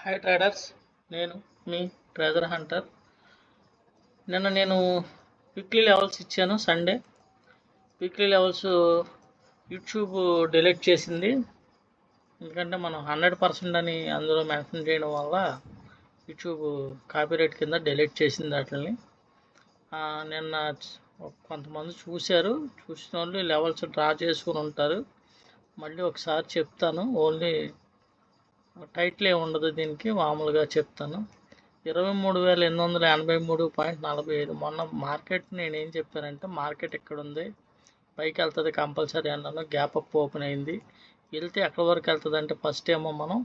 Hi traders, నేను మీ treasure Hunter. నిన్న నేను వీక్లీ లెవెల్స్ ఇచ్చాను. Sunday weekly levels YouTube delete చేసింది. ఎందుకంటే మనం 100% అని అందులో మెన్షన్ చేయడం వల్ల యూట్యూబ్ కాపీరైట్ కింద డిలీట్ చేసింది వాటిని. నిన్న కొంతమంది చూశారు, చూసిన వాళ్ళు లెవెల్స్ డ్రా చేసుకుని ఉంటారు. మళ్ళీ ఒకసారి చెప్తాను, ఓన్లీ టైటిల్ ఏమి ఉండదు దీనికి, మామూలుగా చెప్తాను. 23,883.45. మొన్న మార్కెట్ నేనేం చెప్పానంటే, మార్కెట్ ఇక్కడ ఉంది, పైకి వెళ్తుంది కంపల్సరీ అన్నాను. గ్యాప్ అప్ ఓపెన్ అయింది. వెళ్తే ఎక్కడి వరకు వెళ్తుంది అంటే ఫస్ట్ ఏమో మనం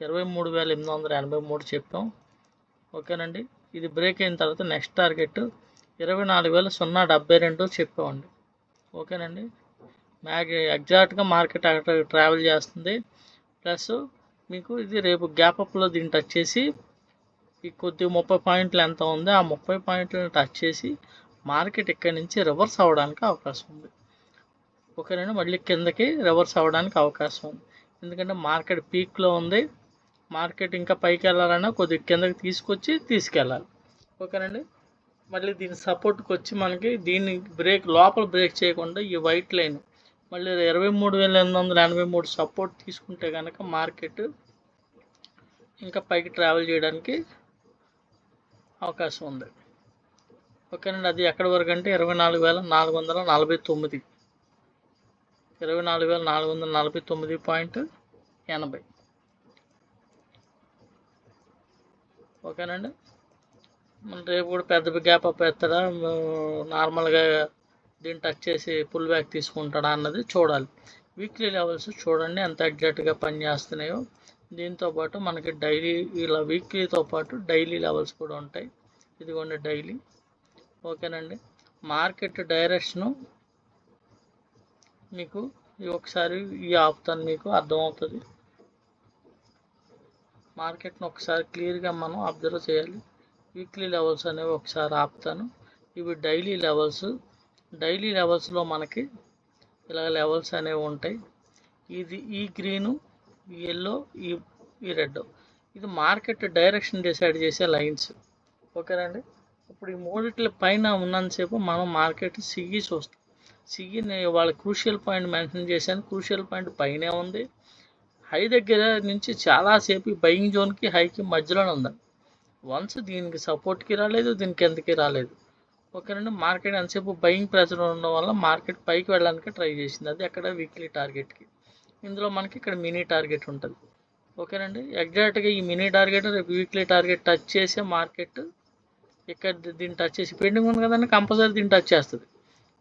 23,883 చెప్పాం. ఓకేనండి. ఇది బ్రేక్ అయిన తర్వాత నెక్స్ట్ టార్గెట్ 24,072 చెప్పామండి. ఓకేనండి. ఎగ్జాక్ట్గా మార్కెట్ అక్కడ ట్రావెల్ చేస్తుంది. ప్లస్ మీకు ఇది రేపు గ్యాప్ అప్లో దీన్ని టచ్ చేసి ఈ కొద్ది 30 పాయింట్లు ఎంత ఉంది, ఆ 30 పాయింట్లను టచ్ చేసి మార్కెట్ ఇక్కడి నుంచి రివర్స్ అవ్వడానికి అవకాశం ఉంది. ఓకేనండి. మళ్ళీ కిందకి రివర్స్ అవ్వడానికి అవకాశం ఉంది. ఎందుకంటే మార్కెట్ పీక్లో ఉంది. మార్కెట్ ఇంకా పైకి వెళ్ళాలన్నా కొద్దిగా కిందకి తీసుకెళ్ళాలి. ఓకేనండి. మళ్ళీ దీని సపోర్ట్కి వచ్చి మనకి దీన్ని లోపల బ్రేక్ చేయకుండా ఈ వైట్ లైన్ మళ్ళీ 23,883 సపోర్ట్ తీసుకుంటే కనుక మార్కెట్ ఇంకా పైకి ట్రావెల్ చేయడానికి అవకాశం ఉంది. ఓకేనండి. అది ఎక్కడి వరకు అంటే 24,449, 24,449.80. ఓకేనండి. మన రేపు కూడా పెద్ద గ్యాప్ అప్ ఎత్తడా, నార్మల్గా దీన్ని టచ్ చేసి పుల్ బ్యాక్ తీసుకుంటాడా అన్నది చూడాలి. వీక్లీ లెవెల్స్ చూడండి ఎంత ఎగ్జాక్ట్గా పనిచేస్తున్నాయో. దీంతోపాటు మనకి డైలీ, ఇలా వీక్లీతో పాటు డైలీ లెవెల్స్ కూడా ఉంటాయి. ఇదిగోండి డైలీ. ఓకేనండి. మార్కెట్ డైరెక్షను మీకు ఒకసారి ఆపుతాను, మీకు అర్థమవుతుంది. మార్కెట్ను ఒకసారి క్లియర్గా మనం అబ్జర్వ్ చేయాలి. వీక్లీ లెవెల్స్ అనేవి ఒకసారి ఆపుతాను. ఇవి డైలీ లెవెల్స్. డైలీ లెవెల్స్లో మనకి ఇలా లెవెల్స్ అనేవి ఉంటాయి. ఇది ఈ గ్రీను, ఈ ఎల్లో, ఈ రెడ్, ఇది మార్కెట్ డైరెక్షన్ డిసైడ్ చేసే లైన్స్. ఓకేనండి. ఇప్పుడు ఈ మూడిట్ల పైన ఉన్నంతసేపు మనం మార్కెట్ సిగి చూస్తాం. సిగిని వాళ్ళ క్రూషియల్ పాయింట్ మెన్షన్ చేశాను. క్రూషియల్ పాయింట్ పైనే ఉంది. హై దగ్గర నుంచి చాలాసేపు ఈ బయింగ్ జోన్కి హైకి మధ్యలోనే ఉందండి. వన్స్ దీనికి సపోర్ట్కి రాలేదు, దీనికి ఎందుకు రాలేదు. ఓకేనండి. మార్కెట్ ఎంతసేపు బయింగ్ ప్రెజర్ ఉండడం వల్ల మార్కెట్ పైకి వెళ్ళడానికి ట్రై చేసింది. అది అక్కడ వీక్లీ టార్గెట్కి. ఇందులో మనకి ఇక్కడ మినీ టార్గెట్ ఉంటుంది. ఓకేనండి. ఎగ్జాక్ట్గా ఈ మినీ టార్గెట్ రేపు వీక్లీ టార్గెట్ టచ్ చేసే మార్కెట్ ఇక్కడ దీన్ని టచ్ చేసి పెండింగ్ ఉంది కదండి, కంపల్సరీ దీన్ని టచ్ చేస్తుంది.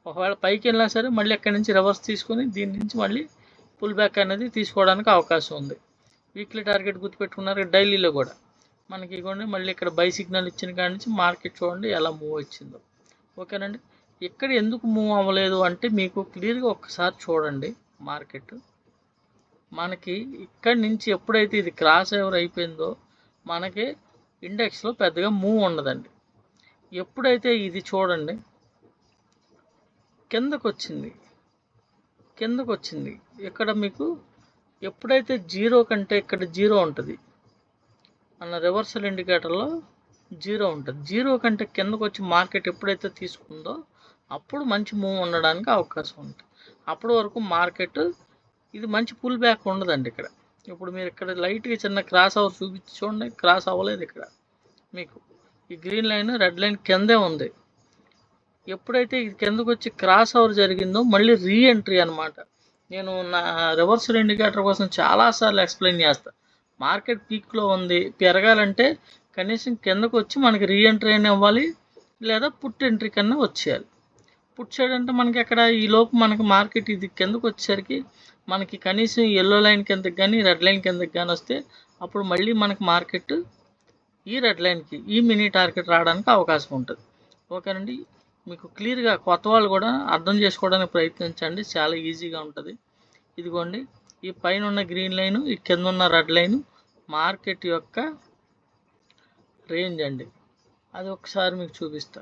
ఒకవేళ పైకి వెళ్ళినా సరే మళ్ళీ అక్కడి నుంచి రివర్స్ తీసుకొని దీని నుంచి మళ్ళీ పుల్ బ్యాక్ అనేది తీసుకోవడానికి అవకాశం ఉంది. Weekly target గుర్తుపెట్టుకున్నారు. డైలీలో కూడా మనకి ఇవ్వండి, మళ్ళీ ఇక్కడ బై సిగ్నల్ ఇచ్చిన కాడి నుంచి మార్కెట్ చూడండి ఎలా మూవ్ వచ్చిందో. ఓకేనండి. ఇక్కడ ఎందుకు మూవ్ అవ్వలేదు అంటే మీకు క్లియర్గా ఒక్కసారి చూడండి. మార్కెట్ మనకి ఇక్కడి నుంచి ఎప్పుడైతే ఇది క్రాస్ ఓవర్ అయిపోయిందో మనకి ఇండెక్స్లో పెద్దగా మూవ్ ఉండదండి. ఎప్పుడైతే ఇది చూడండి కిందకు వచ్చింది ఇక్కడ మీకు ఎప్పుడైతే జీరో కంటే ఇక్కడ జీరో ఉంటుంది అన్న రివర్సల్ ఇండికేటర్లో జీరో ఉంటుంది. జీరో కంటే కిందకు వచ్చి మార్కెట్ ఎప్పుడైతే తీసుకుందో అప్పుడు మంచి మూవ్ ఉండడానికి అవకాశం ఉంటుంది. అప్పటి వరకు మార్కెట్ ఇది మంచి పుల్ బ్యాక్ ఉండదండి. ఇప్పుడు మీరు ఇక్కడ లైట్గా చిన్న క్రాస్ ఓవర్ చూపించి చూడండి, క్రాస్ అవ్వలేదు. ఇక్కడ మీకు ఈ గ్రీన్ లైన్ రెడ్ లైన్ కిందే ఉంది. ఎప్పుడైతే ఇది కిందకు వచ్చి క్రాస్ ఓవర్ జరిగిందో మళ్ళీ రీఎంట్రీ అనమాట. నేను నా రివర్సల్ ఇండికేటర్ కోసం చాలాసార్లు ఎక్స్ప్లెయిన్ చేస్తాను. మార్కెట్ పీక్లో ఉంది, పెరగాలంటే కనీసం కిందకు వచ్చి మనకి రీఎంట్రీ అయినా ఇవ్వాలి, లేదా పుట్ ఎంట్రీ కన్నా వచ్చేయాలి. పుట్ సైడ్ అంటే మనకి అక్కడ ఈలోపు మనకి మార్కెట్ ఇది కిందకు వచ్చేసరికి మనకి కనీసం ఎల్లో లైన్ కిందకి కానీ రెడ్ లైన్ కిందకి కానీ వస్తే అప్పుడు మళ్ళీ మనకి మార్కెట్ ఈ రెడ్ లైన్కి ఈ మినీ టార్గెట్ రావడానికి అవకాశం ఉంటుంది. ఓకేనండి. మీకు క్లియర్గా కొత్త వాళ్ళు కూడా అర్థం చేసుకోవడానికి ప్రయత్నించండి, చాలా ఈజీగా ఉంటుంది. ఇదిగోండి ఈ పైన ఉన్న గ్రీన్ లైను, ఈ కింద ఉన్న రెడ్ లైను మార్కెట్ యొక్క రేంజ్ అండి. అది ఒకసారి మీకు చూపిస్తా.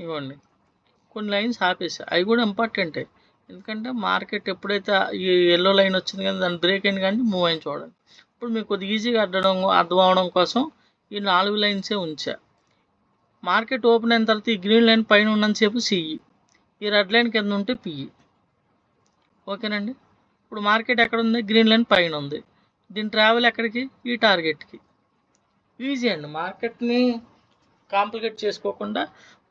ఇవ్వండి కొన్ని లైన్స్ ఆపేసా, అవి కూడా ఇంపార్టెంటే. ఎందుకంటే మార్కెట్ ఎప్పుడైతే ఈ ఎల్లో లైన్ వచ్చింది కదా దాన్ని బ్రేక్ అయింది కానీ మూవ్ అయింది చూడండి. ఇప్పుడు మీకు కొద్దిగా ఈజీగా అర్థం అవడం కోసం ఈ 4 లైన్సే ఉంచా. మార్కెట్ ఓపెన్ అయిన తర్వాత ఈ గ్రీన్ లైన్ పైన ఉన్నంతసేపు సిఈ, ఈ రెడ్ లైన్ కింద ఉంటే పిఈ. ఓకేనండి. ఇప్పుడు మార్కెట్ ఎక్కడ ఉంది? గ్రీన్ లైన్ పైన ఉంది. దీని ట్రావెల్ ఎక్కడికి? ఈ టార్గెట్కి. ఈజీ అండి. మార్కెట్ని కాంప్లికేట్ చేసుకోకుండా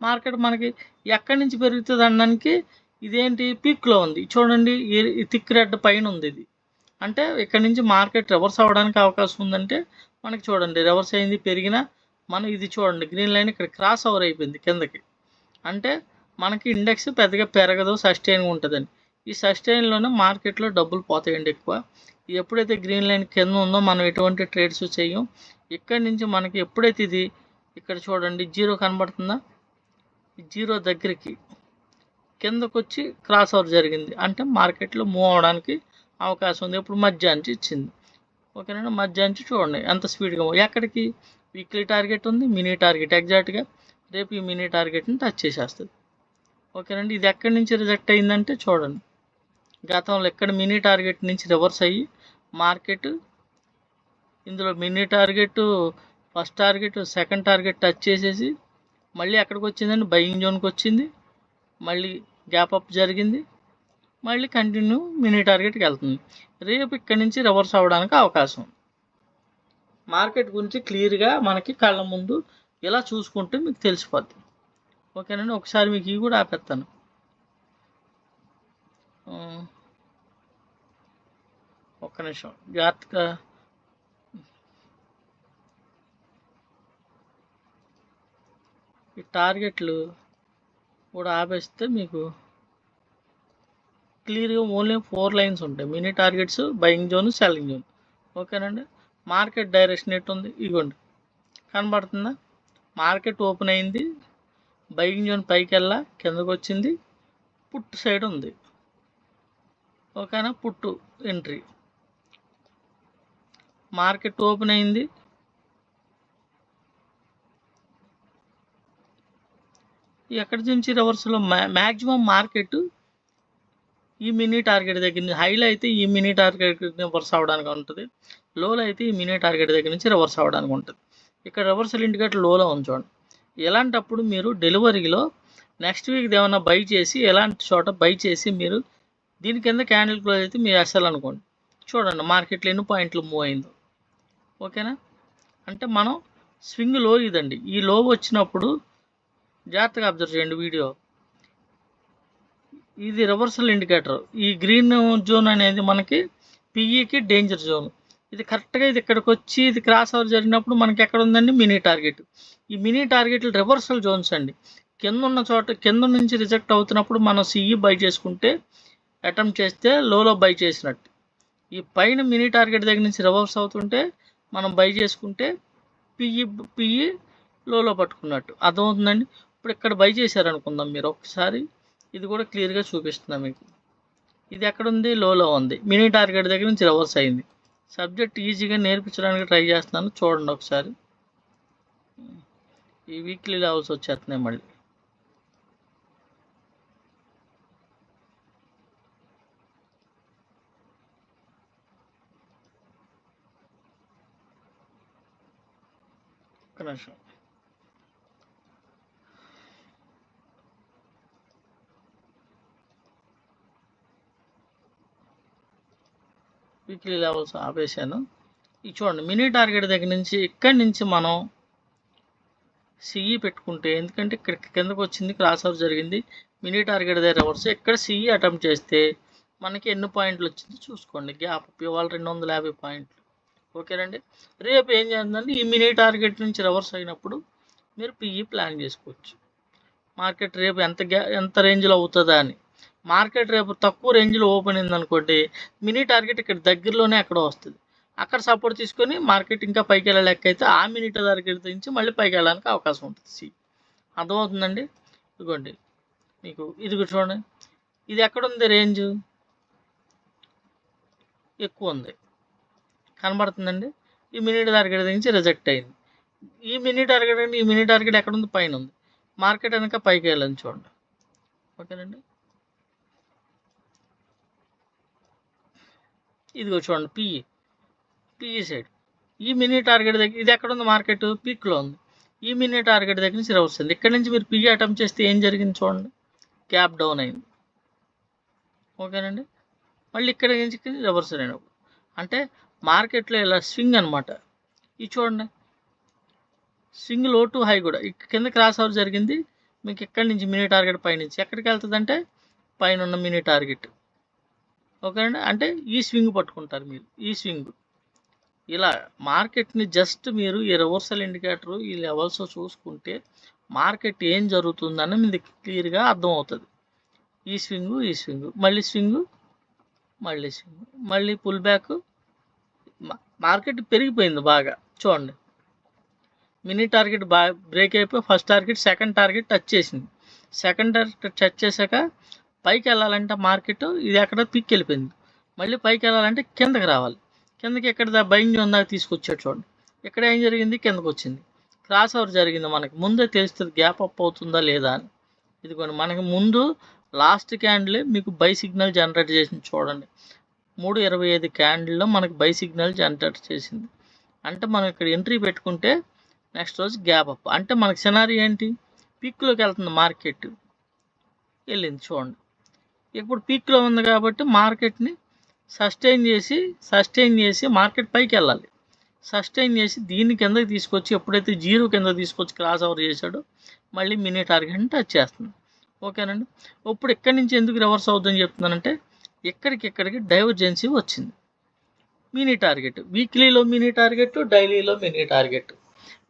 మార్కెట్ మనకి ఎక్కడి నుంచి పెరుగుతుంది అనడానికి ఇదేంటి పీక్లో ఉంది చూడండి, ఈ థిక్ రెడ్ పైన ఉంది. ఇది అంటే ఇక్కడ నుంచి మార్కెట్ రివర్స్ అవ్వడానికి అవకాశం ఉందంటే మనకి చూడండి రివర్స్ అయింది పెరిగిన మనం ఇది చూడండి గ్రీన్ లైన్ ఇక్కడ క్రాస్ ఓవర్ అయిపోయింది కిందకి. అంటే మనకి ఇండెక్స్ పెద్దగా పెరగదు, సస్టైన్గా ఉంటుందండి. ఈ సస్టైన్లోనే మార్కెట్లో డబ్బులు పోతాయండి ఎక్కువ. ఎప్పుడైతే గ్రీన్ లైన్ కింద ఉందో మనం ఎటువంటి ట్రేడ్స్ చేయం. ఇక్కడి నుంచి మనకి ఎప్పుడైతే ఇది ఇక్కడ చూడండి జీరో కనబడుతుందా, జీరో దగ్గరికి కిందకు వచ్చి క్రాస్ ఓవర్ జరిగింది అంటే మార్కెట్లో మూవ్ అవడానికి అవకాశం ఉంది. ఇప్పుడు మధ్యాహ్నం ఇచ్చింది. ఓకేనండి. మధ్యాహ్నం చూడండి ఎంత స్పీడ్గా ఎక్కడికి వీక్లీ టార్గెట్ ఉంది, మినీ టార్గెట్ ఎగ్జాక్ట్గా రేపు ఈ మినీ టార్గెట్ని టచ్ చేసేస్తుంది. ఓకేనండి. ఇది ఎక్కడి నుంచి రిజెక్ట్ అయిందంటే చూడండి గతంలో ఎక్కడ మినీ టార్గెట్ నుంచి రివర్స్ అయ్యి మార్కెట్ ఇందులో mini target, first target, second target touch చేసేసి మళ్ళీ ఎక్కడికి వచ్చిందండి బయింగ్ జోన్కి వచ్చింది, మళ్ళీ గ్యాప్ అప్ జరిగింది, మళ్ళీ కంటిన్యూ మినీ టార్గెట్కి వెళ్తుంది. రేపు ఇక్కడి నుంచి రివర్స్ అవ్వడానికి అవకాశం. మార్కెట్ గురించి క్లియర్గా మనకి కళ్ళ ముందు ఇలా చూసుకుంటే మీకు తెలిసిపోద్ది. ఓకేనండి. ఒకసారి మీకు ఇవి కూడా ఆపేస్తాను. ఒక్క నిమిషం జాగ్రత్తగా. ఈ టార్గెట్లు కూడా ఆపేస్తే మీకు క్లియర్గా ఓన్లీ 4 లైన్స్ ఉంటాయి. Mini targets, buying zone, selling zone. ఓకేనండి. మార్కెట్ డైరెక్షన్ ఎటు ఉంది? ఇగోండి కనబడుతుందా? మార్కెట్ ఓపెన్ అయింది, బయింగ్ జోన్ పైకి వెళ్ళా కిందకు వచ్చింది, పుట్టు సైడ్ ఉంది. ఓకేనా? పుట్టు ఎంట్రీ. మార్కెట్ ఓపెన్ అయింది, ఎక్కడి నుంచి రివర్స్లో మ్యాక్సిమం మార్కెట్ ఈ మినీ టార్గెట్ దగ్గర నుంచి హైలో అయితే ఈ మినీ టార్గెట్ రివర్స్ అవ్వడానికి ఉంటుంది, లోలో అయితే ఈ మినీ టార్గెట్ దగ్గర నుంచి రివర్స్ అవ్వడానికి ఉంటుంది. ఇక్కడ రివర్సల్ ఇండికేటర్ లోలో ఉంచండి. ఎలాంటప్పుడు మీరు డెలివరీలో నెక్స్ట్ వీక్ ఏమైనా బై చేసి ఎలాంటి చోట బై చేసి మీరు దీని కింద క్యాండిల్ క్లోజ్ అయితే మీరు ఎస్ఎల్ అనుకోండి. చూడండి మార్కెట్లో ఎన్ని పాయింట్లు మూవ్ అయిందో. ఓకేనా? అంటే మనం స్వింగ్ లో ఇదండి. ఈ లో వచ్చినప్పుడు జాగ్రత్తగా అబ్జర్వ్ చేయండి వీడియో. ఇది రివర్సల్ ఇండికేటర్. ఈ గ్రీన్ జోన్ అనేది మనకి పిఈకి డేంజర్ జోన్. ఇది కరెక్ట్గా ఇది ఇక్కడికి వచ్చి ఇది క్రాస్ ఓవర్ జరిగినప్పుడు మనకి ఎక్కడ ఉందండి మినీ టార్గెట్. ఈ మినీ టార్గెట్లు రివర్సల్ జోన్స్ అండి. కింద ఉన్న చోట కింద నుంచి రిజెక్ట్ అవుతున్నప్పుడు మనం సిఈ బై చేసుకుంటే అటెంప్ట్ చేస్తే లోలో బై చేసినట్టు. ఈ పైన మినీ టార్గెట్ దగ్గర నుంచి రివర్స్ అవుతుంటే మనం బై చేసుకుంటే పిఈ లోలో పట్టుకున్నట్టు అర్థమవుతుందండి. ఇప్పుడు ఇక్కడ బై చేశారనుకుందాం మీరు ఒకసారి, ఇది కూడా క్లియర్గా చూపిస్తున్నా మీకు. ఇది ఎక్కడుంది? లోలో ఉంది, మినీ టార్గెట్ దగ్గర నుంచి రివర్స్ అయింది. సబ్జెక్ట్ ఈజీగా నేర్పించడానికి ట్రై చేస్తున్నాను, చూడండి ఒకసారి. ఈ వీక్లీ లెవెల్స్ వచ్చేస్తున్నాయి మళ్ళీ. ఒక్క నిమిషం. వీక్లీ లెవెల్స్ ఆపేసాను. ఇది చూడండి మినీ టార్గెట్ దగ్గర నుంచి ఇక్కడి నుంచి మనం సిఈ పెట్టుకుంటే, ఎందుకంటే ఇక్కడ కిందకు వచ్చింది క్రాస్ ఓవర్ జరిగింది, మినీ టార్గెట్ దగ్గర రివర్స్, ఇక్కడ సిఈ అటెంప్ట్ చేస్తే మనకి ఎన్ని పాయింట్లు వచ్చిందో చూసుకోండి. గ్యాప్ ఇవాళ 250 పాయింట్లు. ఓకేనండి. రేపు ఏం చేస్తుందంటే ఈ మినీ టార్గెట్ నుంచి రివర్స్ అయినప్పుడు మీరు పిఈ ప్లాన్ చేసుకోవచ్చు. మార్కెట్ రేపు ఎంత రేంజ్లో అవుతుందా అని. మార్కెట్ రేపు తక్కువ రేంజ్లో ఓపెన్ అయిందనుకోండి, మినీ టార్గెట్ ఇక్కడ దగ్గరలోనే ఎక్కడో వస్తుంది, అక్కడ సపోర్ట్ తీసుకొని మార్కెట్ ఇంకా పైకి వెళ్ళే లెక్క అయితే ఆ మినీ టార్గెట్ నుంచి మళ్ళీ పైకి వెళ్ళడానికి అవకాశం ఉంటుంది. అర్థమవుతుందండి. ఇదిగోండి మీకు ఇది చూడండి, ఇది ఎక్కడుంది రేంజ్ ఎక్కువ ఉంది కనబడుతుందండి. ఈ మినీ టార్గెట్ నుంచి రిజెక్ట్ అయింది. ఈ మినీ టార్గెట్ అంటే ఈ మినీ టార్గెట్ ఎక్కడ ఉంది? పైన ఉంది. మార్కెట్ కనుక పైకి వెళ్ళని చూడండి. ఓకేనండి, ఇదిగో చూడండి పిఈ సైడ్ ఈ మినీ టార్గెట్ దగ్గర ఇది ఎక్కడ ఉంది, మార్కెట్ పీక్లో ఉంది. ఈ మినీ టార్గెట్ దగ్గర నుంచి రివర్స్ అయింది. ఇక్కడ నుంచి మీరు పిఈ అటెంప్ట్ చేస్తే ఏం జరిగింది చూడండి, గ్యాప్ డౌన్ అయింది. ఓకేనండి, మళ్ళీ ఇక్కడ నుంచి రివర్స్ అయినప్పుడు అంటే మార్కెట్లో ఇలా స్వింగ్ అనమాట. ఇది చూడండి, స్వింగ్ లో టు హై కూడా కింద క్రాస్ ఓవర్ జరిగింది. మీకు ఎక్కడి నుంచి మినీ టార్గెట్ పైనుంచి ఎక్కడికి వెళ్తుంది అంటే పైన ఉన్న మినీ టార్గెట్. ఓకేనండి, అంటే ఈ స్వింగ్ పట్టుకుంటారు మీరు, ఈ స్వింగ్ ఇలా మార్కెట్ని జస్ట్ మీరు ఈ రివర్సల్ ఇండికేటర్ ఈ లెవెల్స్ చూసుకుంటే మార్కెట్ ఏం జరుగుతుందని మీకు క్లియర్గా అర్థమవుతుంది. ఈ స్వింగ్ మళ్ళీ స్వింగ్ మళ్ళీ స్వింగ్ మళ్ళీ పుల్ బ్యాక్. మార్కెట్ పెరిగిపోయింది బాగా. చూడండి, మినీ టార్గెట్ బాగా బ్రేక్ అయిపోయి first target second target touch చేసింది. సెకండ్ టార్గెట్ టచ్ చేశాక పైకి వెళ్ళాలంటే మార్కెట్ ఇది ఎక్కడ పీక్ వెళ్ళిపోయింది. మళ్ళీ పైకి వెళ్ళాలంటే కిందకి రావాలి. కిందకి ఎక్కడ బయింగ్ ఉందా తీసుకొచ్చాడు చూడండి. ఇక్కడ ఏం జరిగింది, కిందకు వచ్చింది, క్రాస్ ఓవర్ జరిగింది. మనకి ముందే తెలుస్తుంది గ్యాప్ అప్ అవుతుందా లేదా అని. ఇదిగోండి, మనకి ముందు లాస్ట్ క్యాండిల్ మీకు బై సిగ్నల్ జనరేట్ చేసింది చూడండి. 3:25 క్యాండిల్లో మనకి బై సిగ్నల్ జనరేట్ చేసింది. అంటే మనం ఇక్కడ ఎంట్రీ పెట్టుకుంటే నెక్స్ట్ రోజు గ్యాప్ అప్. అంటే మనకి సినారీ ఏంటి, పీక్లోకి వెళ్తుంది మార్కెట్, వెళ్ళింది చూడండి. ఇప్పుడు పీక్లో ఉంది కాబట్టి మార్కెట్ని సస్టైన్ చేసి మార్కెట్ పైకి వెళ్ళాలి. సస్టైన్ చేసి దీన్ని కిందకి తీసుకొచ్చి ఎప్పుడైతే జీరో కింద తీసుకొచ్చి క్రాస్ ఓవర్ చేశాడో మళ్ళీ మినీ టార్గెట్ని టచ్ చేస్తుంది. ఓకేనండి, ఇప్పుడు ఇక్కడి నుంచి ఎందుకు రివర్స్ అవుతుందని చెప్తున్నానంటే ఇక్కడికి డైవర్జెన్సీ వచ్చింది. మినీ టార్గెట్ వీక్లీలో మినీ టార్గెట్, డైలీలో మినీ టార్గెట్.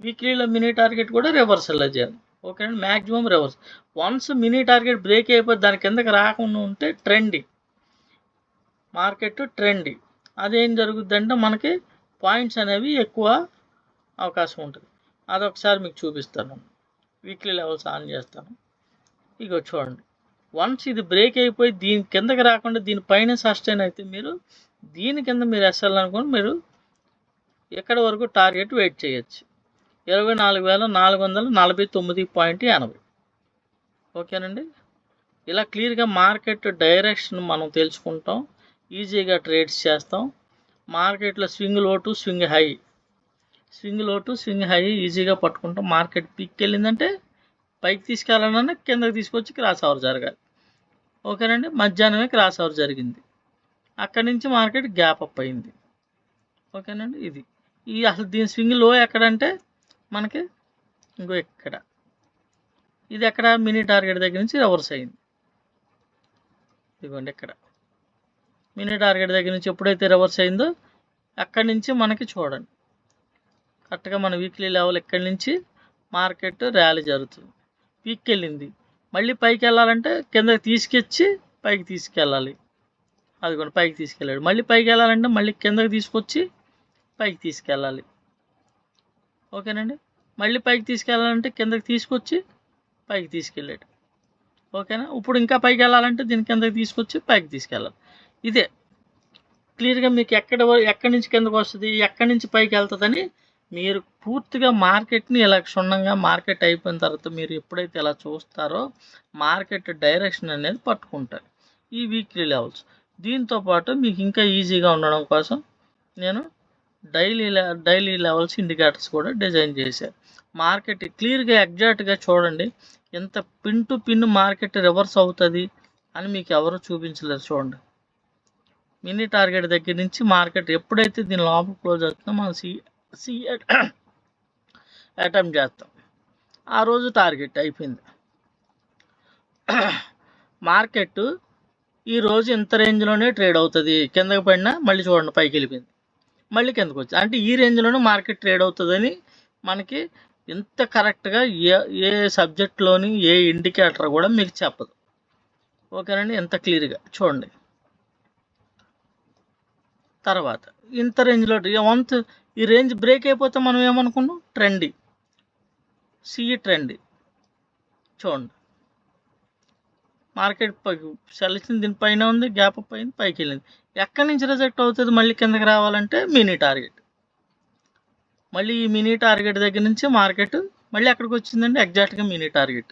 వీక్లీలో మినీ టార్గెట్ కూడా రివర్సల్లో చేయాలి. ఓకేనండి, maximum reverse. Once mini target break అయిపోయి దాని కిందకి రాకుండా ఉంటే ట్రెండింగ్ మార్కెట్ ట్రెండింగ్. అదేం జరుగుద్దంటే మనకి పాయింట్స్ అనేవి ఎక్కువ అవకాశం ఉంటుంది. అదొకసారి మీకు చూపిస్తాను. వీక్లీ లెవెల్స్ ఆన్ చేస్తాను. ఇగో చూడండి, వన్స్ ఇది బ్రేక్ అయిపోయి దీని కిందకి రాకుండా దీనిపైన సస్టైన్ అయితే మీరు దీని కింద మీరు ఎస్ఎల్ అనుకోండి, మీరు ఎక్కడి వరకు టార్గెట్ వెయిట్ చేయొచ్చు 24,449.80. ఓకేనండి, ఇలా క్లియర్గా మార్కెట్ డైరెక్షన్ మనం తెలుసుకుంటాం, ఈజీగా ట్రేడ్స్ చేస్తాం. మార్కెట్లో స్వింగ్ లో టు స్వింగ్ హై ఈజీగా పట్టుకుంటాం. మార్కెట్ పీక్కి వెళ్ళిందంటే పైకి తీసుకెళ్ళాలన్నా కిందకి తీసుకొచ్చి క్రాస్ ఓవర్ జరగాలి. ఓకేనండి, మధ్యాహ్నమే క్రాస్ ఓవర్ జరిగింది, అక్కడి నుంచి మార్కెట్ గ్యాప్ అప్ అయింది. ఓకేనండి, ఇది అసలు దీని స్వింగ్ లో ఎక్కడంటే మనకి ఇంకో ఇక్కడ ఇది ఎక్కడ మినీ టార్గెట్ దగ్గర నుంచి రివర్స్ అయింది. ఇదిగోండి, ఇక్కడ మినీ టార్గెట్ దగ్గర నుంచి ఎప్పుడైతే రివర్స్ అయిందో అక్కడి నుంచి మనకి చూడండి కరెక్ట్గా మన వీక్లీ లెవెల్ ఇక్కడి నుంచి మార్కెట్ ర్యాలీ జరుగుతుంది. పీక్కి వెళ్ళింది, మళ్ళీ పైకి వెళ్ళాలంటే కిందకి తీసుకొచ్చి పైకి తీసుకెళ్ళాలి. అదిగోండి, పైకి తీసుకెళ్ళాడు. మళ్ళీ పైకి వెళ్ళాలంటే మళ్ళీ కిందకి తీసుకొచ్చి పైకి తీసుకెళ్ళాలి. ఓకేనండి, మళ్ళీ పైకి తీసుకెళ్ళాలంటే కిందకి తీసుకొచ్చి పైకి తీసుకెళ్ళాడు. ఓకేనా, ఇప్పుడు ఇంకా పైకి వెళ్ళాలంటే దీని కిందకి తీసుకొచ్చి పైకి తీసుకెళ్ళాలి. ఇదే క్లియర్గా మీకు ఎక్కడి నుంచి కిందకు వస్తుంది, ఎక్కడి నుంచి పైకి వెళ్తుందని మీరు పూర్తిగా మార్కెట్ని ఇలా క్షుణ్ణంగా మార్కెట్ అయిపోయిన తర్వాత మీరు ఎప్పుడైతే ఇలా చూస్తారో మార్కెట్ డైరెక్షన్ అనేది పట్టుకుంటారు ఈ వీక్లీ లెవెల్స్. దీంతోపాటు మీకు ఇంకా ఈజీగా ఉండడం కోసం నేను డైలీ లెవెల్స్ ఇండికేటర్స్ కూడా డిజైన్ చేశాను. మార్కెట్ క్లియర్గా ఎగ్జాక్ట్గా చూడండి, ఎంత pin to pin market reverse అవుతుంది అని మీకు ఎవరు చూపించలేరు. చూడండి, మినీ టార్గెట్ దగ్గర నుంచి మార్కెట్ ఎప్పుడైతే దీని లోపల క్లోజ్ అవుతుందో మనం సి అటెంప్ట్ చేస్తాం. ఆ రోజు టార్గెట్ అయిపోయింది. మార్కెట్ ఈరోజు ఇంత రేంజ్లోనే ట్రేడ్ అవుతుంది. కిందకి పడినా మళ్ళీ చూడండి పైకి వెళ్ళిపోయింది, మళ్ళీ కిందకు వచ్చింది. అంటే ఈ రేంజ్లోనే మార్కెట్ ట్రేడ్ అవుతుందని మనకి ఎంత కరెక్ట్గా ఏ సబ్జెక్ట్లోని ఏ ఇండికేటర్ కూడా మీకు చెప్పదు. ఓకేనండి, ఎంత క్లియర్గా చూడండి. తర్వాత ఇంత రేంజ్లో వన్స్ ఈ రేంజ్ బ్రేక్ అయిపోతే మనం ఏమనుకున్నాం, ట్రెండింగ్ చూడండి. మార్కెట్ సెల్ ఇచ్చింది, దీనిపైన ఉంది, గ్యాప్ అప్ అయింది, పైకి వెళ్ళింది. ఎక్కడి నుంచి రిజెక్ట్ అవుతుంది మళ్ళీ కిందకి రావాలంటే మినీ టార్గెట్. మళ్ళీ ఈ మినీ టార్గెట్ దగ్గర నుంచి మార్కెట్ మళ్ళీ అక్కడికి వచ్చిందండి ఎగ్జాక్ట్గా మినీ టార్గెట్.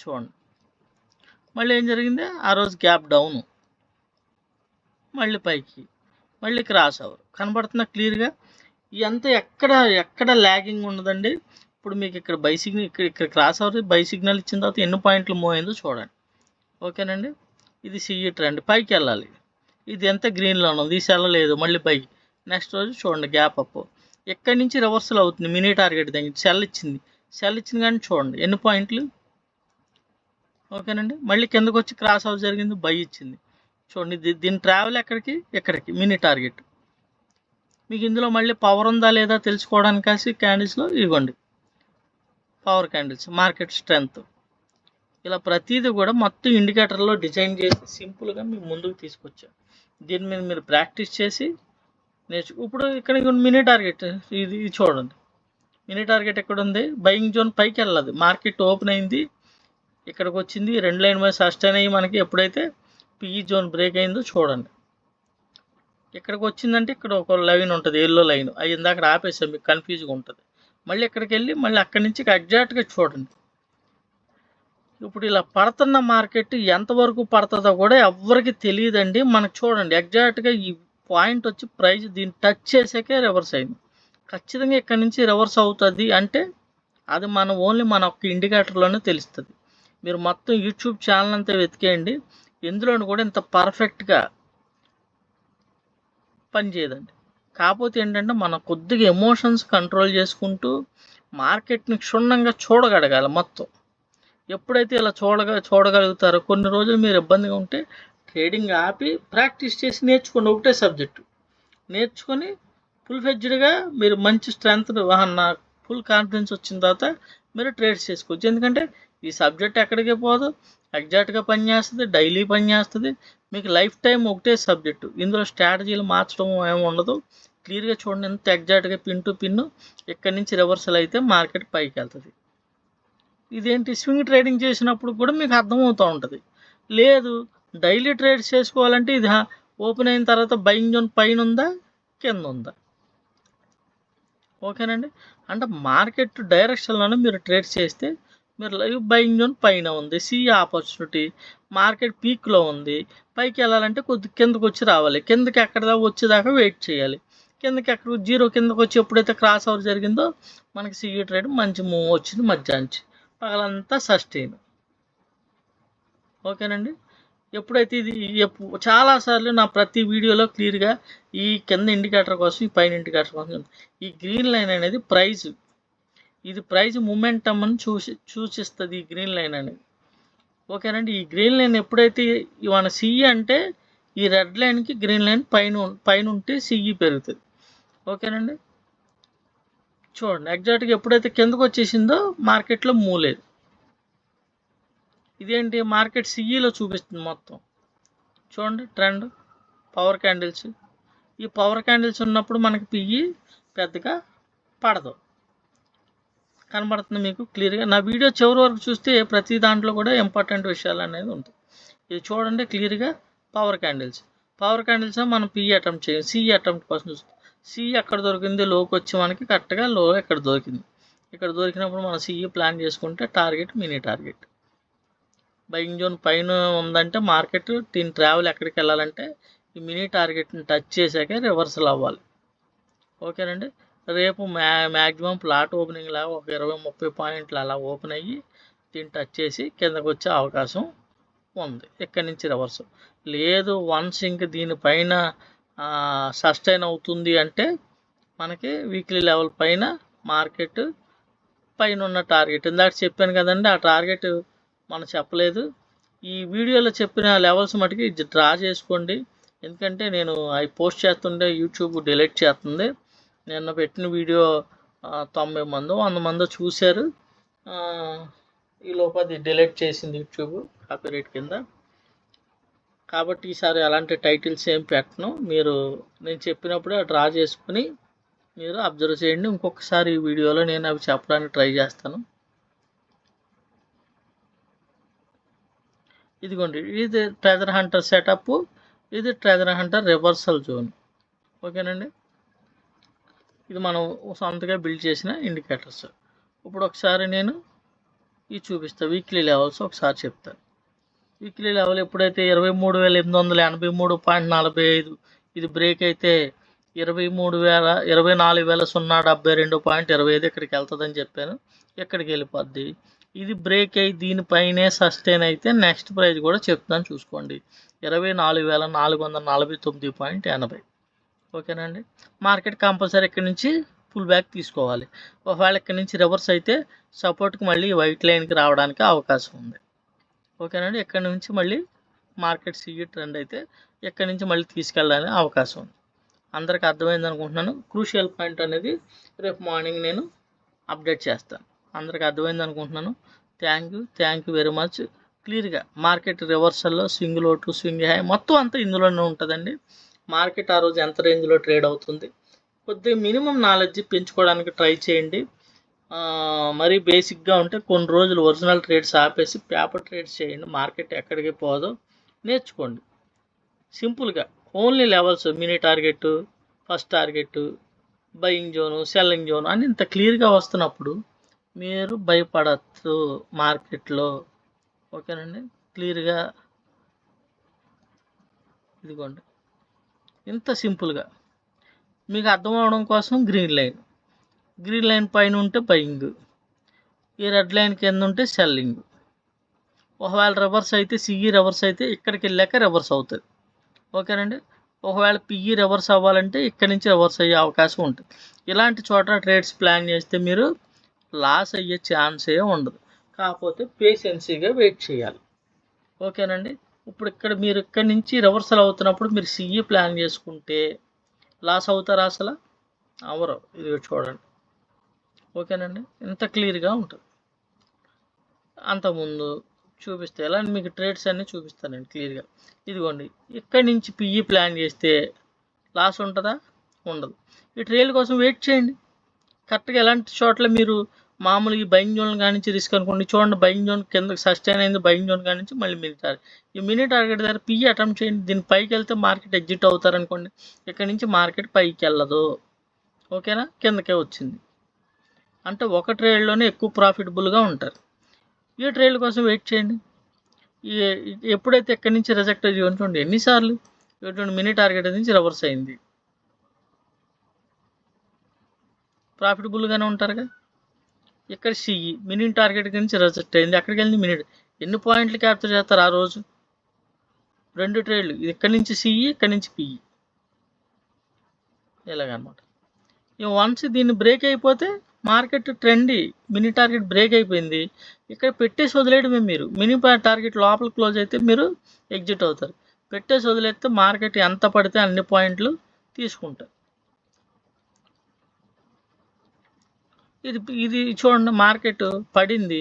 చూడండి మళ్ళీ ఏం జరిగింది, ఆ రోజు గ్యాప్ డౌను, మళ్ళీ పైకి, మళ్ళీ క్రాస్ ఓవర్. కనబడుతుందా క్లియర్గా? ఇదంతా ఎక్కడ ల్యాగింగ్ ఉండదండి. ఇప్పుడు మీకు ఇక్కడ బై సిగ్నల్, ఇక్కడ క్రాస్ ఓవర్ బై సిగ్నల్ ఇచ్చిన తర్వాత ఎన్ని పాయింట్లు మూవ్ అయిందో చూడండి. ఓకేనండి, ఇది సిఈ ట్రెండ్ పైకి వెళ్ళాలి. ఇది ఎంత గ్రీన్లో ఉంది, ఈ సెల్ లేదు, మళ్ళీ పైకి. నెక్స్ట్ రోజు చూడండి గ్యాప్ అప్, ఎక్కడి నుంచి రివర్సల్ అవుతుంది మినీ టార్గెట్ దగ్గర. సెల్ ఇచ్చింది కానీ చూడండి ఎన్ని పాయింట్లు. ఓకేనండి, మళ్ళీ కిందకు వచ్చి క్రాస్ ఓవర్ జరిగింది, బై ఇచ్చింది. చూడండి దీని ట్రావెల్ ఎక్కడికి మినీ టార్గెట్. మీకు ఇందులో మళ్ళీ పవర్ ఉందా లేదా తెలుసుకోవడానికి క్యాండిల్స్లో ఇవ్వండి పవర్ క్యాండిల్స్, మార్కెట్ స్ట్రెంగ్త్. ఇలా ప్రతిదీ కూడా మొత్తం ఇండికేటర్లో డిజైన్ చేసి సింపుల్గా మీకు ముందుకు తీసుకొచ్చాను. దీని మీద మీరు ప్రాక్టీస్ చేసి ఇప్పుడు ఇక్కడ మినీ టార్గెట్ ఇది చూడండి. మినీ టార్గెట్ ఎక్కడ ఉంది, బయింగ్ జోన్ పైకి వెళ్ళదు, మార్కెట్ ఓపెన్ అయింది, ఇక్కడికి వచ్చింది, 2 లైన్ మీద సస్టైన్ అయ్యి మనకి ఎప్పుడైతే పిఈ జోన్ బ్రేక్ అయిందో చూడండి. ఇక్కడికి వచ్చిందంటే ఇక్కడ ఒక లైన్ ఉంటుంది, ఎల్లో లైన్, అది ఇందాక ఆపేసాం, మీకు కన్ఫ్యూజ్గా ఉంటుంది. మళ్ళీ ఇక్కడికి వెళ్ళి మళ్ళీ అక్కడి నుంచి ఎగ్జాక్ట్గా చూడండి. ఇప్పుడు ఇలా పడుతున్న మార్కెట్ ఎంతవరకు పడుతుందో కూడా ఎవరికి తెలియదండి. మనకు చూడండి ఎగ్జాక్ట్గా ఈ పాయింట్ వచ్చి ప్రైస్ దీన్ని టచ్ చేసాకే రివర్స్ అయింది. ఖచ్చితంగా ఇక్కడ నుంచి రివర్స్ అవుతుంది అంటే అది ఓన్లీ మన ఒక్క ఇండికేటర్లోనే తెలుస్తుంది. మీరు మొత్తం యూట్యూబ్ ఛానల్ అంతా వెతికేయండి, ఎందులోనూ కూడా ఇంత పర్ఫెక్ట్గా పనిచేయదండి. కాకపోతే ఏంటంటే మనం కొద్దిగా ఎమోషన్స్ కంట్రోల్ చేసుకుంటూ మార్కెట్ని క్షుణ్ణంగా చూడగలగాలి. మొత్తం ఎప్పుడైతే ఇలా చూడగలుగుతారో కొన్ని రోజులు మీరు ఇబ్బందిగా ఉంటే ట్రేడింగ్ ఆపి ప్రాక్టీస్ చేసి నేర్చుకోండి. ఒకటే సబ్జెక్టు నేర్చుకొని ఫుల్ ఫ్లెడ్జ్డ్గా మీరు మంచి స్ట్రెంగ్త్, నాకు ఫుల్ కాన్ఫిడెన్స్ వచ్చిన తర్వాత మీరు ట్రేడ్స్ చేసుకోవచ్చు. ఎందుకంటే ఈ సబ్జెక్ట్ ఎక్కడికే పోదు, ఎగ్జాక్ట్గా పనిచేస్తుంది, డైలీ పనిచేస్తుంది. మీకు లైఫ్ టైం ఒకటే సబ్జెక్టు, ఇందులో స్ట్రాటజీలు మార్చడం ఏమి ఉండదు. క్లియర్గా చూడండి, ఎంత ఎగ్జాక్ట్గా పిన్ టు పిన్ ఇక్కడి నుంచి రివర్సల్ అయితే మార్కెట్ పైకి వెళ్తుంది. ఇదేంటి స్వింగ్ ట్రేడింగ్ చేసినప్పుడు కూడా మీకు అర్థమవుతూ ఉంటుంది. లేదు డైలీ ట్రేడ్స్ చేసుకోవాలంటే ఇది ఓపెన్ అయిన తర్వాత బయింగ్ జోన్ పైన ఉందా కింద ఉందా. ఓకేనండి, అంటే మార్కెట్ డైరెక్షన్లోనే మీరు ట్రేడ్స్ చేస్తే మీరు లైవ్ బయింగ్ జోన్ పైన ఉంది, సి ఆపర్చునిటీ, మార్కెట్ పీక్లో ఉంది, పైకి వెళ్ళాలంటే కొద్ది కిందకు వచ్చి రావాలి, కిందకి ఎక్కడ దాకా వచ్చేదాకా వెయిట్ చేయాలి. కిందకి ఎక్కడ జీరో కిందకు వచ్చి ఎప్పుడైతే క్రాస్ ఓవర్ జరిగిందో మనకి సిఈ ట్రేడ్ మంచి మూవ్ వచ్చింది, మధ్యాహ్నం పగలంతా సస్టైన్. ఓకేనండి, ఎప్పుడైతే ఇది చాలాసార్లు నా ప్రతి వీడియోలో క్లియర్గా ఈ కింద ఇండికేటర్ కోసం, ఈ పైన ఇండికేటర్ కోసం, ఈ గ్రీన్ లైన్ అనేది ప్రైజ్, ఇది ప్రైజ్ మూమెంటమ్ అని సూచిస్తుంది ఈ గ్రీన్ లైన్ అనేది. ఓకేనండి, ఈ గ్రీన్ లైన్ ఎప్పుడైతే మన సిఈ అంటే ఈ రెడ్ లైన్కి గ్రీన్ లైన్ పైన ఉంటే సిఈ పెరుగుతుంది. ఓకేనండి, చూడండి ఎగ్జాక్ట్గా ఎప్పుడైతే కిందకు వచ్చేసిందో మార్కెట్లో మూవ్ లేదు. ఇదేంటి మార్కెట్ సిఈలో చూపిస్తుంది మొత్తం. చూడండి ట్రెండ్, పవర్ క్యాండిల్స్, ఈ పవర్ క్యాండిల్స్ ఉన్నప్పుడు మనకి పిఈ పెద్దగా పడదు. కనబడుతుంది మీకు క్లియర్గా. నా వీడియో చివరి వరకు చూస్తే ప్రతి దాంట్లో కూడా ఇంపార్టెంట్ విషయాలు అనేది ఉంటుంది. ఇది చూడండి క్లియర్గా పవర్ క్యాండిల్స్ మనం పిఈ అటెంప్ట్ చేయం, సిఈ అటెంప్ట్ కోసం చూస్తాం. సిఈ ఎక్కడ దొరికింది, లోకి వచ్చి మనకి కరెక్ట్గా లో ఎక్కడ దొరికింది, ఇక్కడ దొరికినప్పుడు మనం సిఈ ప్లాన్ చేసుకుంటే target mini target. Buying zone పైన ఉందంటే మార్కెట్ దీని ట్రావెల్ ఎక్కడికి వెళ్ళాలంటే ఈ మినీ టార్గెట్ని టచ్ చేశాక రివర్సల్ అవ్వాలి. ఓకేనండి, రేపు మ్యాక్సిమం ప్లాట్ ఓపెనింగ్ లాగా ఒక 20-30 పాయింట్లు అలా ఓపెన్ అయ్యి దీన్ని టచ్ చేసి కిందకు వచ్చే అవకాశం ఉంది. ఇక్కడి నుంచి రివర్స్ లేదు, వన్స్ ఇంక దీనిపైన సస్టైన్ అవుతుంది అంటే మనకి వీక్లీ లెవెల్ పైన మార్కెట్ పైన ఉన్న టార్గెట్ ఇందాక చెప్పాను కదండి, ఆ టార్గెట్ మనం చెప్పలేదు. ఈ వీడియోలో చెప్పిన లెవెల్స్ మటుకి డ్రా చేసుకోండి. ఎందుకంటే నేను అవి పోస్ట్ చేస్తుంటే యూట్యూబ్ డిలీట్ చేస్తుంది. నిన్న పెట్టిన వీడియో 90 మందో 100 మందో చూశారు, ఈ లోపు అది డిలీట్ చేసింది యూట్యూబ్ కాపీరైట్ కింద. కాబట్టి ఈసారి అలాంటి టైటిల్స్ ఏం పెట్టను, మీరు నేను చెప్పినప్పుడే డ్రా చేసుకుని మీరు అబ్జర్వ్ చేయండి. ఇంకొకసారి ఈ వీడియోలో నేను అవి చెప్పడానికి ట్రై చేస్తాను. ఇదిగోండి, ఇది ట్రెజర్ హంటర్ సెటప్, ఇది ట్రెజర్ హంటర్ రివర్సల్ జోన్. ఓకేనండి, ఇది మనం సొంతగా బిల్డ్ చేసిన ఇండికేటర్స్. ఇప్పుడు ఒకసారి నేను ఇది చూపిస్తాను, వీక్లీ లెవెల్స్ ఒకసారి చెప్తాను. వీక్లీ లెవెల్ ఎప్పుడైతే 23,883.45 ఇది బ్రేక్ అయితే 24,072.25 ఇక్కడికి వెళ్తుందని చెప్పాను. ఇక్కడికి వెళ్ళిపోద్ది. ఇది బ్రేక్ అయ్యి దీనిపైనే సస్టైన్ అయితే నెక్స్ట్ ప్రైజ్ కూడా చెప్తాను చూసుకోండి, 24,449.80. ఓకేనండి. మార్కెట్ కంపల్సరీ ఇక్కడ నుంచి ఫుల్ బ్యాక్ తీసుకోవాలి. ఒకవేళ ఇక్కడ నుంచి రివర్స్ అయితే సపోర్ట్కి మళ్ళీ వైట్ లైన్కి రావడానికి అవకాశం ఉంది. ఓకేనండి. ఇక్కడ నుంచి మళ్ళీ మార్కెట్ సిఈ ట్రెండ్ అయితే ఇక్కడ నుంచి మళ్ళీ తీసుకెళ్ళడానికి అవకాశం ఉంది. అందరికి అర్థమైంది అనుకుంటున్నాను. క్రూషియల్ పాయింట్ అనేది రేపు మార్నింగ్ నేను అప్డేట్ చేస్తాను. అందరికి అర్థమైంది అనుకుంటున్నాను. Thank you very much. క్లియర్గా మార్కెట్ రివర్సల్లో స్వింగ్ లో టు స్వింగ్ హై మొత్తం అంతా ఇందులోనే ఉంటుందండి. మార్కెట్ ఆ రోజు ఎంత రేంజ్లో ట్రేడ్ అవుతుంది, కొద్దిగా మినిమం నాలెడ్జ్ పెంచుకోవడానికి ట్రై చేయండి. మరీ బేసిక్గా ఉంటే కొన్ని రోజులు ఒరిజినల్ ట్రేడ్స్ ఆపేసి పేపర్ ట్రేడ్స్ చేయండి. మార్కెట్ ఎక్కడికి పోదో నేర్చుకోండి. సింపుల్గా only levels, mini target, first target, buying zone, selling zone అని ఇంత క్లియర్గా వస్తున్నప్పుడు మీరు భయపడద్దు మార్కెట్లో. ఓకేనండి. క్లియర్గా ఇదిగోండి, ఇంత సింపుల్గా మీకు అర్థం అవడం కోసం గ్రీన్ లైన్ పైన ఉంటే బయింగ్, ఈ రెడ్ లైన్ కింద ఉంటే సెల్లింగ్. ఒకవేళ రివర్స్ అయితే సిఈ రివర్స్ అయితే ఇక్కడికి వెళ్ళాక రివర్స్ అవుతుంది. ఓకేనండి. ఒకవేళ పిఈ రివర్స్ అవ్వాలంటే ఇక్కడి నుంచి రివర్స్ అయ్యే అవకాశం ఉంటుంది. ఇలాంటి చోట ట్రేడ్స్ ప్లాన్ చేస్తే మీరు లాస్ అయ్యే ఛాన్సే ఉండదు. కాకపోతే పేషెన్సీగా వెయిట్ చేయాలి. ఓకేనండి. ఇప్పుడు మీరు ఇక్కడి నుంచి రివర్సల్ అవుతున్నప్పుడు మీరు సిఈ ప్లాన్ చేసుకుంటే లాస్ అవుతారా అసలు? అవరు. ఇది చూడండి. ఓకేనండి. ఇంత క్లియర్గా ఉంటుంది. అంతకుముందు చూపిస్తే ఎలా మీకు ట్రేడ్స్ అన్నీ చూపిస్తానండి క్లియర్గా. ఇదిగోండి, ఇక్కడి నుంచి పిఈ ప్లాన్ చేస్తే లాస్ ఉంటుందా? ఉండదు. ఈ ట్రేల్ కోసం వెయిట్ చేయండి. కరెక్ట్గా ఎలాంటి చోట్ల మీరు మామూలుగా ఈ బయింగ్ జోన్ కాడి నుంచి రిస్క్ అనుకోండి. చూడండి, బయింగ్ జోన్ కింద సస్టైన్ అయింది, బయింగ్ జోన్ కాడి నుంచి మళ్ళీ మినీ టార్గెట్. ఈ మినీ టార్గెట్ దగ్గర పిఈ అటెంప్ట్ చేయండి. దీని పైకి వెళ్తే మార్కెట్ ఎగ్జిట్ అవుతారనుకోండి, ఇక్కడ నుంచి మార్కెట్ పైకి వెళ్ళదు. ఓకేనా? కిందకే వచ్చింది అంటే ఒక ట్రేడ్లోనే ఎక్కువ ప్రాఫిటబుల్గా ఉంటారు. ఈ ట్రేడ్ కోసం వెయిట్ చేయండి. ఎప్పుడైతే ఎక్కడి నుంచి రిజెక్ట్ అయ్యి చూడండి ఎన్నిసార్లు ఇటువంటి మినీ టార్గెట్ నుంచి రివర్స్ అయింది, ప్రాఫిటబుల్గానే ఉంటారుగా. ఇక్కడ సిఈ మినీ టార్గెట్ నుంచి రిజెక్ట్ అయింది, అక్కడికి వెళ్ళి మినీ ఎన్ని పాయింట్లు క్యాప్చర్ చేస్తారు ఆ రోజు? 2 ట్రేడ్లు, ఇక్కడి నుంచి సిఈ, ఇక్కడి నుంచి పిఈ, ఇలాగనమాట. వన్స్ దీన్ని బ్రేక్ అయిపోతే market trend mini target break అయిపోయింది, ఇక్కడ పెట్టేసి వదిలేయడమే. మీరు మినీ టార్గెట్ లోపల క్లోజ్ అయితే మీరు ఎగ్జిట్ అవుతారు. పెట్టేసి వదిలేస్తే మార్కెట్ ఎంత పడితే అన్ని పాయింట్లు తీసుకుంటారు. ఇది చూడండి, మార్కెట్ పడింది,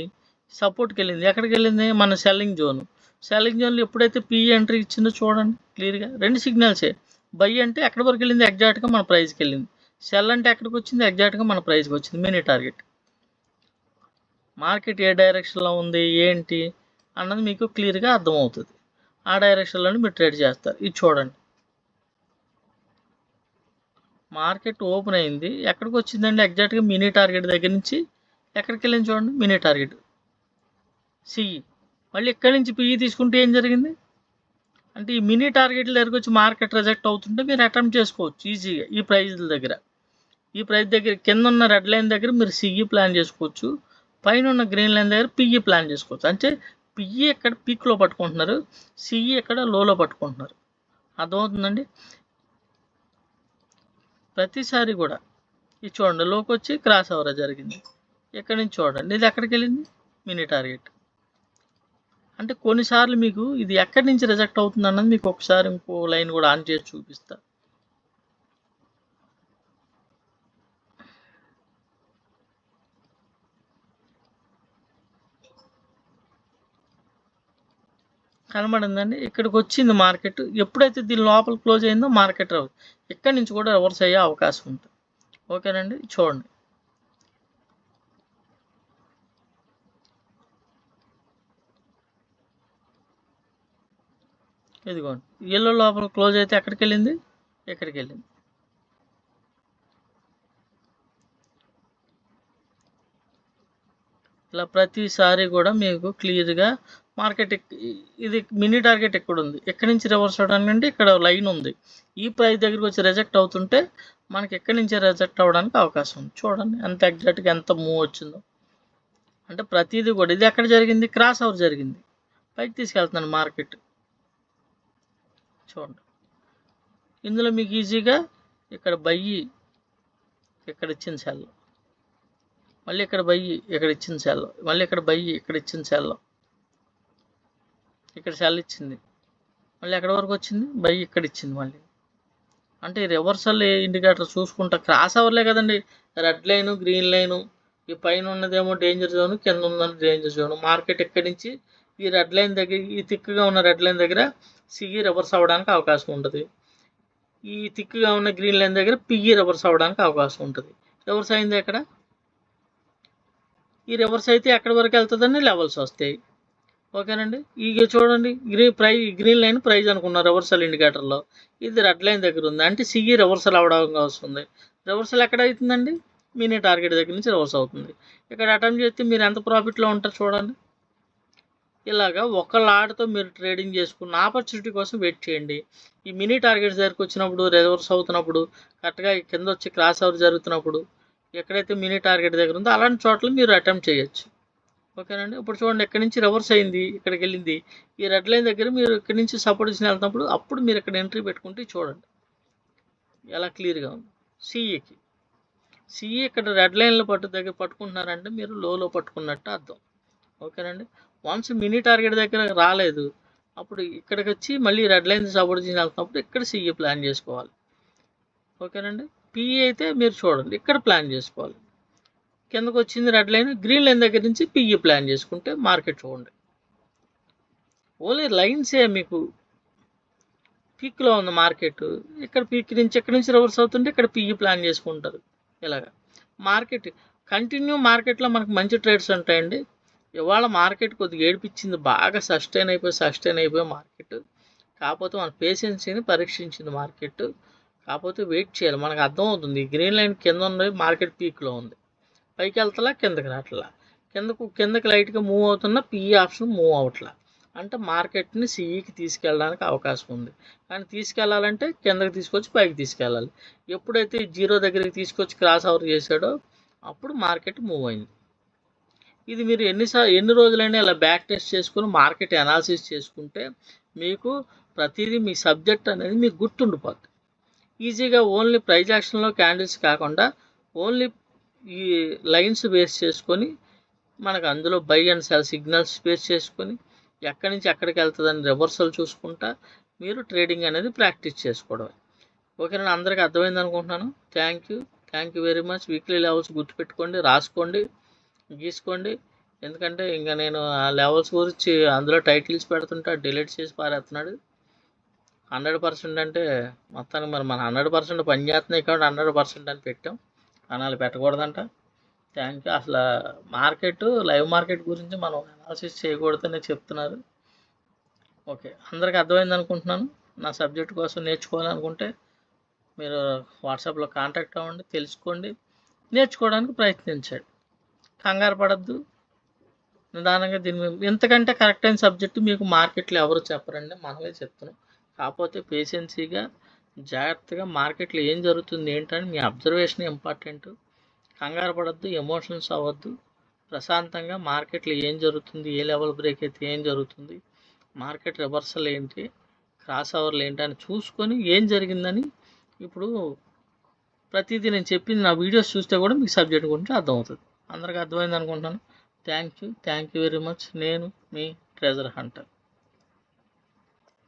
సపోర్ట్కి వెళ్ళింది. ఎక్కడికి వెళ్ళింది? మన సెల్లింగ్ జోన్లో ఎప్పుడైతే పిఈ ఎంట్రీ ఇచ్చిందో చూడండి క్లియర్గా. 2 సిగ్నల్సే. బై అంటే ఎక్కడి వరకు వెళ్ళింది? ఎగ్జాక్ట్గా మన ప్రైస్కి వెళ్ళింది. సెల్ అంటే ఎక్కడికి వచ్చింది? ఎగ్జాక్ట్గా మన ప్రైస్కి వచ్చింది. Mini target. మార్కెట్ ఏ డైరెక్షన్లో ఉంది ఏంటి అన్నది మీకు క్లియర్గా అర్థమవుతుంది. ఆ డైరెక్షన్లోనే మీరు ట్రేడ్ చేస్తారు. ఇది చూడండి, మార్కెట్ ఓపెన్ అయింది, ఎక్కడికి వచ్చిందండి? ఎగ్జాక్ట్గా మినీ టార్గెట్ దగ్గర నుంచి ఎక్కడికి వెళ్ళింది చూడండి, మినీ టార్గెట్ సిఈ. మళ్ళీ ఇక్కడి నుంచి పిఈ తీసుకుంటే ఏం జరిగింది అంటే ఈ మినీ టార్గెట్ల దగ్గరకు వచ్చి మార్కెట్ రిజెక్ట్ అవుతుంటే మీరు అటెంప్ట్ చేసుకోవచ్చు ఈజీగా. ఈ ప్రైజ్ల దగ్గర, ఈ ప్రైస్ దగ్గర కింద ఉన్న రెడ్ లైన్ దగ్గర మీరు సిఈ ప్లాన్ చేసుకోవచ్చు, పైన ఉన్న గ్రీన్ లైన్ దగ్గర పిఈ ప్లాన్ చేసుకోవచ్చు. అంటే పిఈ ఎక్కడ పీక్లో పట్టుకుంటున్నారు, సిఈ ఎక్కడ లోలో పట్టుకుంటున్నారు. అర్థమవుతుందండి. ప్రతిసారి కూడా ఇది చూడండి, లోకి వచ్చి క్రాస్ ఓవర్ జరిగింది. ఎక్కడి నుంచి చూడండి, ఇది ఎక్కడికి వెళ్ళింది? Mini target. అంటే కొన్నిసార్లు మీకు ఇది ఎక్కడి నుంచి రిజెక్ట్ అవుతుంది అన్నది మీకు ఒకసారి ఇంకో లైన్ కూడా ఆన్ చేసి చూపిస్తా. కనబడిందండి, ఇక్కడికి వచ్చింది మార్కెట్. ఎప్పుడైతే దీని లోపల క్లోజ్ అయిందో మార్కెట్ రావు, ఇక్కడి నుంచి కూడా రివర్స్ అయ్యే అవకాశం ఉంటుంది. ఓకేనండి. చూడండి, ఇదిగోండి, ఎల్లో లోపల క్లోజ్ అయితే ఎక్కడికి వెళ్ళింది? ఎక్కడికి వెళ్ళింది. ఇలా ప్రతిసారి కూడా మీకు క్లియర్గా మార్కెట్ ఇది మినీ టార్గెట్ ఎక్కడ ఉంది, ఎక్కడి నుంచి రివర్స్ అవడానికి అంటే ఇక్కడ లైన్ ఉంది. ఈ ప్రైస్ దగ్గరికి వచ్చి రిజెక్ట్ అవుతుంటే మనకి ఎక్కడి నుంచి రిజెక్ట్ అవ్వడానికి అవకాశం ఉంది. చూడండి ఎంత ఎగ్జాక్ట్గా ఎంత మూవ్ వచ్చిందో. అంటే ప్రతిదీ కూడా ఇది ఎక్కడ జరిగింది, క్రాస్ ఓవర్ జరిగింది, పైకి తీసుకెళ్తున్నాను మార్కెట్. చూడండి ఇందులో మీకు ఈజీగా ఇక్కడ బయ్యి ఇక్కడ ఇచ్చిన సెల్, మళ్ళీ ఇక్కడ బయ్యి ఇక్కడ ఇచ్చిన సెల్, మళ్ళీ ఇక్కడ బయ్యి ఇక్కడ ఇచ్చిన సెల్, ఇక్కడ సెల్ ఇచ్చింది, మళ్ళీ ఎక్కడ వరకు వచ్చింది బయ్యి ఇక్కడ ఇచ్చింది మళ్ళీ. అంటే రివర్సల్ ఇండికేటర్ చూసుకుంటా క్రాస్ అవర్లే కదండి, రెడ్ లైను గ్రీన్ లైను, ఈ పైన ఉన్నదేమో డేంజర్ జోన్, కింద ఉన్నది డేంజర్ జోన్. మార్కెట్ ఎక్కడి నుంచి ఈ రెడ్ లైన్ దగ్గర, ఈ థిక్గా ఉన్న రెడ్ లైన్ దగ్గర సిఈ రివర్స్ అవ్వడానికి అవకాశం ఉంటుంది, ఈ థిక్గా ఉన్న గ్రీన్ లైన్ దగ్గర పిఈ రివర్స్ అవ్వడానికి అవకాశం ఉంటుంది. రివర్స్ అయింది ఎక్కడ, ఈ రివర్స్ అయితే ఎక్కడి వరకు వెళ్తుందని లెవెల్స్ వస్తాయి. ఓకేనండి, ఇక చూడండి గ్రీన్ లైన్ ప్రైజ్ అనుకున్నారు రివర్సల్ ఇండికేటర్లో, ఇది రెడ్ లైన్ దగ్గర ఉంది, అంటే సిఈ రివర్సల్ అవ్వడానికి వస్తుంది. రివర్సల్ ఎక్కడ అవుతుందండి, మినీ టార్గెట్ దగ్గర నుంచి రివర్స్ అవుతుంది. ఇక్కడ అటెంప్ట్ చేస్తే మీరు ఎంత ప్రాఫిట్లో ఉంటారు చూడండి. ఇలాగా ఒక లాట్తో మీరు ట్రేడింగ్ చేసుకున్న ఆపర్చునిటీ కోసం వెయిట్ చేయండి. ఈ మినీ టార్గెట్స్ దగ్గరకు వచ్చినప్పుడు, రివర్స్ అవుతున్నప్పుడు, కరెక్ట్గా కింద వచ్చి క్రాస్ ఓవర్ జరుగుతున్నప్పుడు, ఎక్కడైతే మినీ టార్గెట్ దగ్గర ఉందో అలాంటి చోట్ల మీరు అటెంప్ట్ చేయొచ్చు. ఓకేనండి, ఇప్పుడు చూడండి ఎక్కడి నుంచి రివర్స్ అయింది, ఇక్కడికి వెళ్ళింది, ఈ రెడ్ లైన్ దగ్గర మీరు ఇక్కడి నుంచి సపోర్ట్ ఇచ్చిన వెళ్తున్నప్పుడు అప్పుడు మీరు ఇక్కడ ఎంట్రీ పెట్టుకుంటే చూడండి ఎలా క్లియర్గా ఉంది. సిఈ ఇక్కడ రెడ్ లైన్లో పట్టుకుంటున్నారంటే మీరు లోలో పట్టుకున్నట్టు అర్థం. ఓకేనండి, వన్స్ మినీ టార్గెట్ దగ్గర రాలేదు అప్పుడు ఇక్కడికి వచ్చి మళ్ళీ రెడ్ లైన్ సపోర్ట్ చేసి వెళ్తున్నప్పుడు ఇక్కడ సిఈ ప్లాన్ చేసుకోవాలి. ఓకేనండి, పిఈ అయితే మీరు చూడండి ఇక్కడ ప్లాన్ చేసుకోవాలి. కిందకు వచ్చింది రెడ్ లైన్, గ్రీన్ లైన్ దగ్గర నుంచి పిఈ ప్లాన్ చేసుకుంటే మార్కెట్ చూడండి ఓన్లీ లైన్సే. మీకు పీక్లో ఉంది మార్కెట్, ఇక్కడ పీక్ నుంచి ఎక్కడి నుంచి రివర్స్ అవుతుంటే ఇక్కడ పిఈ ప్లాన్ చేసుకుంటారు. ఇలాగా మార్కెట్ కంటిన్యూ, మార్కెట్లో మనకు మంచి ట్రేడ్స్ ఉంటాయండి. ఇవాళ మార్కెట్ కొద్దిగా ఏడిపించింది, బాగా సస్టైన్ అయిపోయి మార్కెట్. కాకపోతే మన పేషెన్సీని పరీక్షించింది మార్కెట్. కాకపోతే వెయిట్ చేయాలి, మనకు అర్థమవుతుంది గ్రీన్ లైన్ కింద ఉంది, మార్కెట్ పీక్లో ఉంది, పైకి వెళ్తలా కిందకి రావట్లా, కిందకి లైట్గా మూవ్ అవుతున్నా పిఈ ఆప్షన్ మూవ్ అవట్లా, అంటే మార్కెట్ని సిఈకి తీసుకెళ్ళడానికి అవకాశం ఉంది. కానీ తీసుకెళ్ళాలంటే కిందకి తీసుకొచ్చి పైకి తీసుకెళ్ళాలి. ఎప్పుడైతే జీరో దగ్గరికి తీసుకొచ్చి క్రాస్ ఓవర్ చేశాడో అప్పుడు మార్కెట్ మూవ్ అయింది. ఇది మీరు ఎన్ని రోజులైనా ఇలా బ్యాక్ టెస్ట్ చేసుకుని మార్కెట్ అనాలిసిస్ చేసుకుంటే మీకు ప్రతిదీ మీ సబ్జెక్ట్ అనేది మీకు గుర్తుండిపోద్ది ఈజీగా. ఓన్లీ ప్రైజ్ యాక్షన్లో క్యాండిల్స్ కాకుండా ఓన్లీ ఈ లైన్స్ బేస్ చేసుకొని మనకు అందులో by and cell signals base చేసుకొని ఎక్కడి నుంచి ఎక్కడికి వెళ్తుందని రివర్సల్ చూసుకుంటా మీరు ట్రేడింగ్ అనేది ప్రాక్టీస్ చేసుకోవడం. ఓకేనా, అందరికీ అర్థమైంది అనుకుంటున్నాను. Thank you very much. Weekly levels గుర్తుపెట్టుకోండి, రాసుకోండి, గీసుకోండి. ఎందుకంటే ఇంకా నేను ఆ లెవెల్స్ గురించి అందులో టైటిల్స్ పెడుతుంటే డిలీట్ చేసి పారేస్తున్నాడు. 100% అంటే మొత్తానికి మన 100% పనిచేస్తున్నాయి కాబట్టి 100% అని పెట్టాం, అనాలి పెట్టకూడదంట. Thank you. అసలు లైవ్ మార్కెట్ గురించి మనం అనాలిసిస్ చేయకూడదని చెప్తున్నారు. ఓకే, అందరికీ అర్థమైంది అనుకుంటున్నాను. నా సబ్జెక్ట్ కోసం నేర్చుకోవాలనుకుంటే మీరు వాట్సాప్లో కాంటాక్ట్ అవ్వండి, తెలుసుకోండి, నేర్చుకోవడానికి ప్రయత్నించండి. కంగారు పడద్దు, నిదానంగా దీని మీద. ఎంతకంటే కరెక్ట్ అయిన సబ్జెక్టు మీకు మార్కెట్లో ఎవరు చెప్పరండి, మనమే చెప్తున్నాం. కాకపోతే పేషెన్సీగా జాగ్రత్తగా మార్కెట్లో ఏం జరుగుతుంది ఏంటని మీ అబ్జర్వేషన్ ఇంపార్టెంట్. కంగారు పడద్దు, ఎమోషన్స్ అవ్వద్దు, ప్రశాంతంగా మార్కెట్లో ఏం జరుగుతుంది, ఏ లెవెల్ బ్రేక్ అయితే ఏం జరుగుతుంది, మార్కెట్ రివర్సల్ ఏంటి, క్రాస్ ఓవర్లు ఏంటి అని చూసుకొని ఏం జరిగిందని ఇప్పుడు ప్రతిదీ నేను చెప్పింది నా వీడియోస్ చూస్తే కూడా మీకు సబ్జెక్ట్ గురించి అర్థమవుతుంది. అందరికీ అర్థమైంది అనుకుంటున్నాను. Thank you very much. నేను మీ ట్రెజర్ హంటర్.